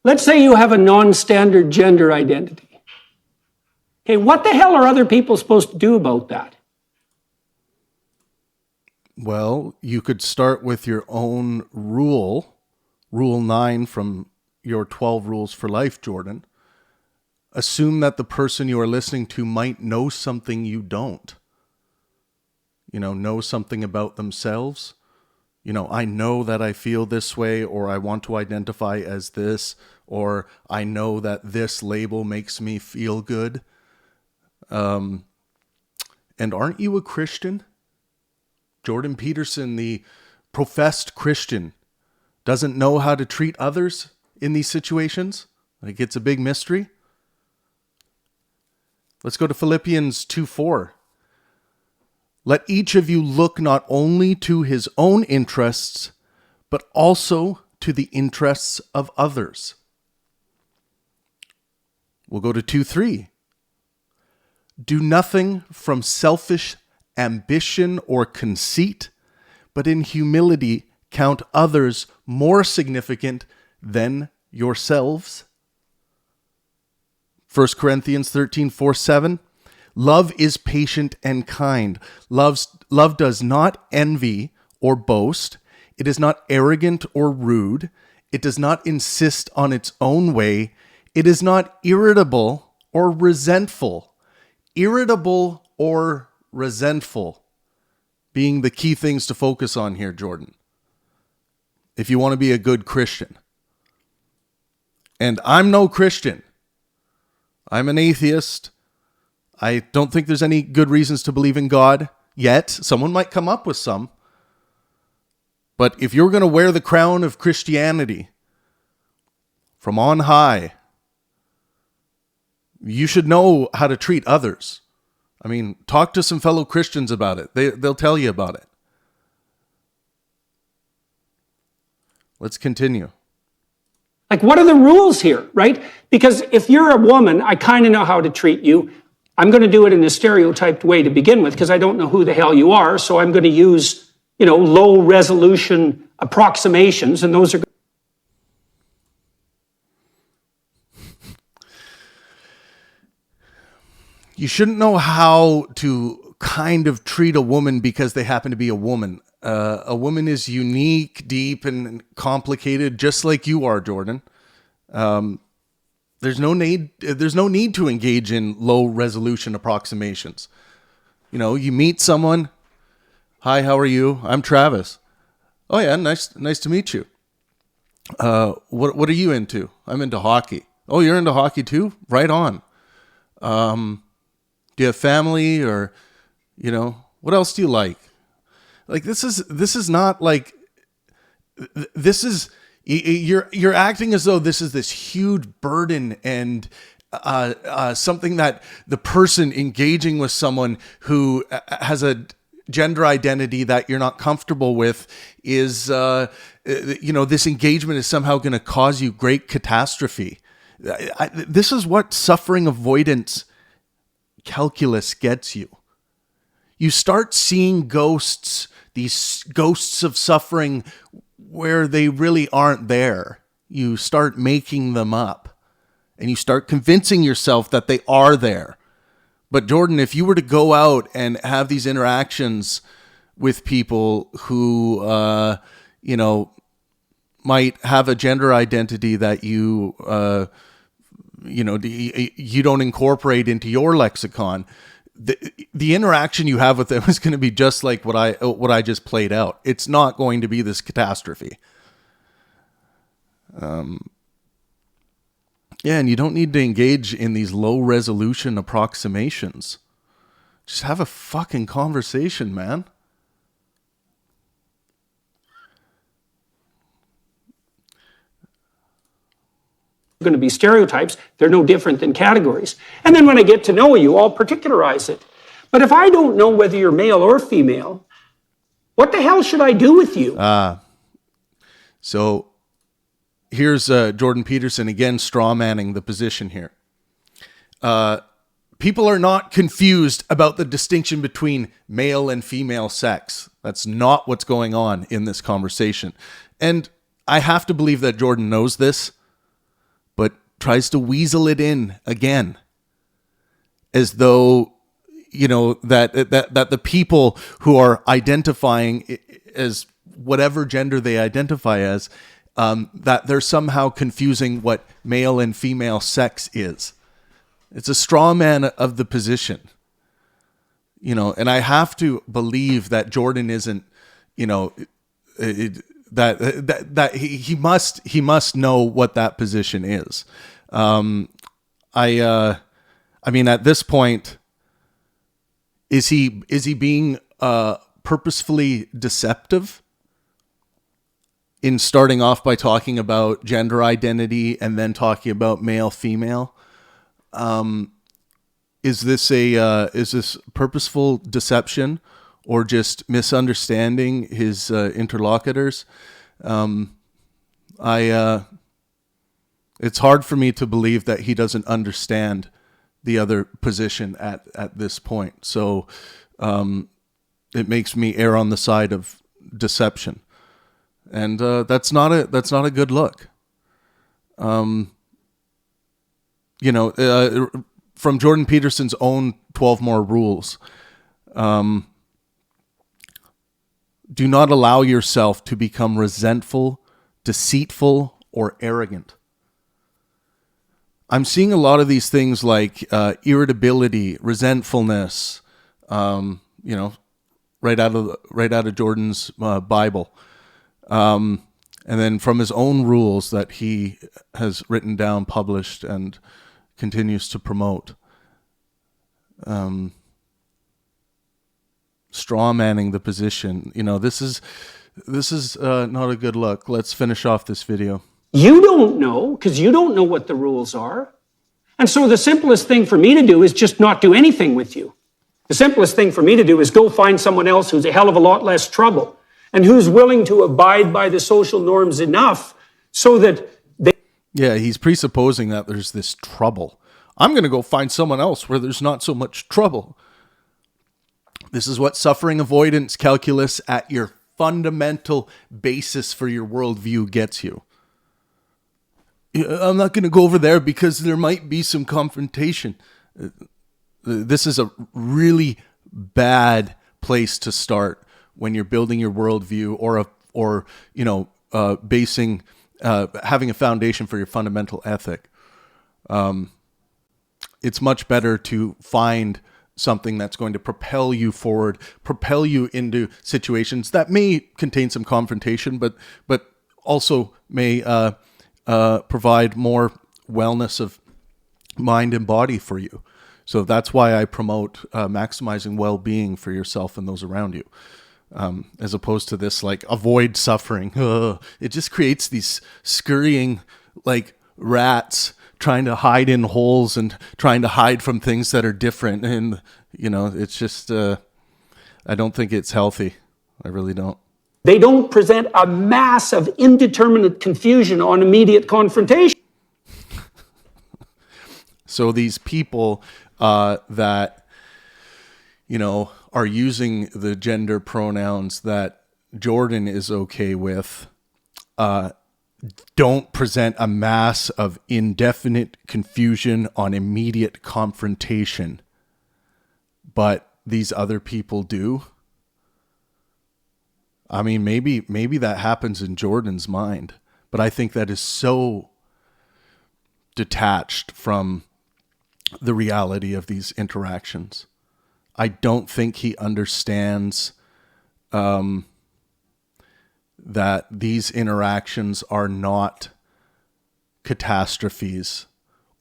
Let's say you have a non-standard gender identity. Okay, what the hell are other people supposed to do about that? Well, you could start with your own rule, Rule 9 from your 12 Rules for Life, Jordan. Assume that the person you are listening to might know something you don't. Know something about themselves. I know that I feel this way, or I want to identify as this, or I know that this label makes me feel good. And aren't you a Christian? Jordan Peterson, the professed Christian, doesn't know how to treat others in these situations? Like, it's a big mystery. Let's go to Philippians 2:4. Let each of you look not only to his own interests, but also to the interests of others. We'll go to 2:3. Do nothing from selfish ambition or conceit, but in humility count others more significant than yourselves. 1 Corinthians 13:4-7. Love is patient and kind. Love does not envy or boast. It is not arrogant or rude. It does not insist on its own way. It is not irritable or resentful. Irritable or resentful being the key things to focus on here, Jordan, if you want to be a good Christian. And I'm no Christian. I'm an atheist. I don't think there's any good reasons to believe in God yet. Someone might come up with some. But if you're going to wear the crown of Christianity from on high, you should know how to treat others. I mean, talk to some fellow Christians about it. They'll tell you about it. Let's continue. Like, what are the rules here, right? Because if you're a woman, I kind of know how to treat you. I'm going to do it in a stereotyped way to begin with because I don't know who the hell you are. So I'm going to use, low resolution approximations, and those are. You shouldn't know how to kind of treat a woman because they happen to be a woman. A woman is unique, deep, and complicated, just like you are, Jordan. There's no need to engage in low resolution approximations. You meet someone. Hi, how are you? I'm Travis. Oh yeah, nice to meet you. What are you into? I'm into hockey. Oh, you're into hockey too? Right on. Do you have family, or what else do you like? Like, this is not like, this is, you're acting as though this is this huge burden and something that the person engaging with someone who has a gender identity that you're not comfortable with is, this engagement is somehow going to cause you great catastrophe. This is what suffering avoidance calculus gets you. You start seeing ghosts, these ghosts of suffering, where they really aren't there. You start making them up, and you start convincing yourself that they are there. But Jordan, if you were to go out and have these interactions with people who, might have a gender identity that you don't incorporate into your lexicon, the interaction you have with them is going to be just like what I just played out. It's not going to be this catastrophe. And you don't need to engage in these low resolution approximations. Just have a fucking conversation, man. Going to be stereotypes. They're no different than categories. And then when I get to know you, I'll particularize it. But if I don't know whether you're male or female, what the hell should I do with you? So here's Jordan Peterson again strawmanning the position here. People are not confused about the distinction between male and female sex. That's not what's going on in this conversation. And I have to believe that Jordan knows this. tries to weasel it in again, as though, that the people who are identifying as whatever gender they identify as, that they're somehow confusing what male and female sex is. It's a straw man of the position, and I have to believe that Jordan isn't, that he must know what that position is. I mean, at this point, is he being purposefully deceptive in starting off by talking about gender identity and then talking about male female? Is this purposeful deception or just misunderstanding his interlocutors? It's hard for me to believe that he doesn't understand the other position at this point. So it makes me err on the side of deception, and that's not a good look. From Jordan Peterson's own 12 more rules, do not allow yourself to become resentful, deceitful, or arrogant. I'm seeing a lot of these things like irritability, resentfulness, right out of Jordan's Bible, and then from his own rules that he has written down, published, and continues to promote. Straw manning the position. This is not a good look. Let's finish off this video. You don't know, because you don't know what the rules are. And so the simplest thing for me to do is just not do anything with you. The simplest thing for me to do is go find someone else who's a hell of a lot less trouble and who's willing to abide by the social norms enough so that they... Yeah, he's presupposing that there's this trouble. I'm going to go find someone else where there's not so much trouble. This is what suffering avoidance calculus at your fundamental basis for your worldview gets you. I'm not going to go over there because there might be some confrontation. This is a really bad place to start when you're building your worldview or basing, having a foundation for your fundamental ethic. It's much better to find something that's going to propel you forward, propel you into situations that may contain some confrontation, but also may provide more wellness of mind and body for you. So that's why I promote maximizing well-being for yourself and those around you, as opposed to this like avoid suffering. It just creates these scurrying like rats trying to hide in holes and trying to hide from things that are different. And, it's just, I don't think it's healthy. I really don't. They don't present a mass of indeterminate confusion on immediate confrontation. So these people that, are using the gender pronouns that Jordan is okay with, don't present a mass of indefinite confusion on immediate confrontation, but these other people do. I mean, maybe that happens in Jordan's mind, but I think that is so detached from the reality of these interactions. I don't think he understands that these interactions are not catastrophes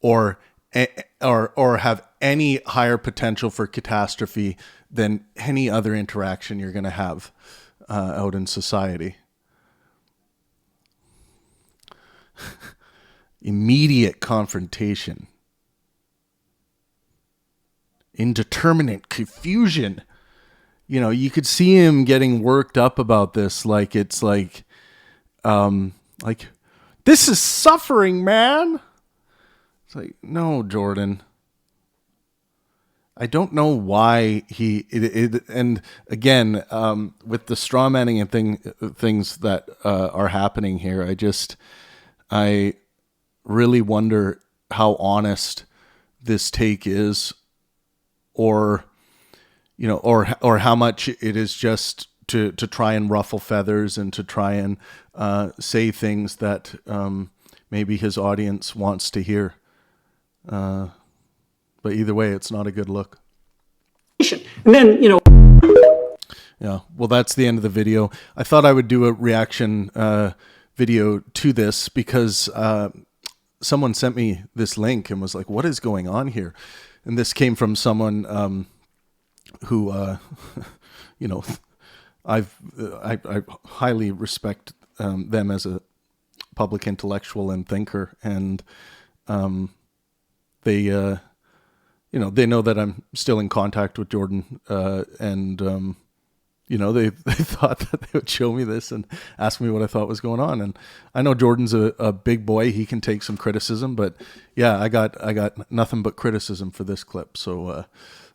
or have any higher potential for catastrophe than any other interaction you're going to have out in society. Immediate confrontation. Indeterminate confusion. You could see him getting worked up about this, like it's like this is suffering, man. It's like, no, Jordan. I don't know why and again, with the straw manning and things that are happening here, I really wonder how honest this take is, or or how much it is just to try and ruffle feathers and to try and say things that maybe his audience wants to hear. But either way, it's not a good look. And then, Yeah, well, that's the end of the video. I thought I would do a reaction video to this because someone sent me this link and was like, what is going on here? And this came from someone who, I highly respect them as a public intellectual and thinker. And they, they know that I'm still in contact with Jordan, and they thought that they would show me this and ask me what I thought was going on. And I know Jordan's a big boy; he can take some criticism. But yeah, I got nothing but criticism for this clip. So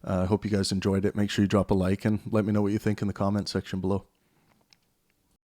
I hope you guys enjoyed it. Make sure you drop a like and let me know what you think in the comment section below.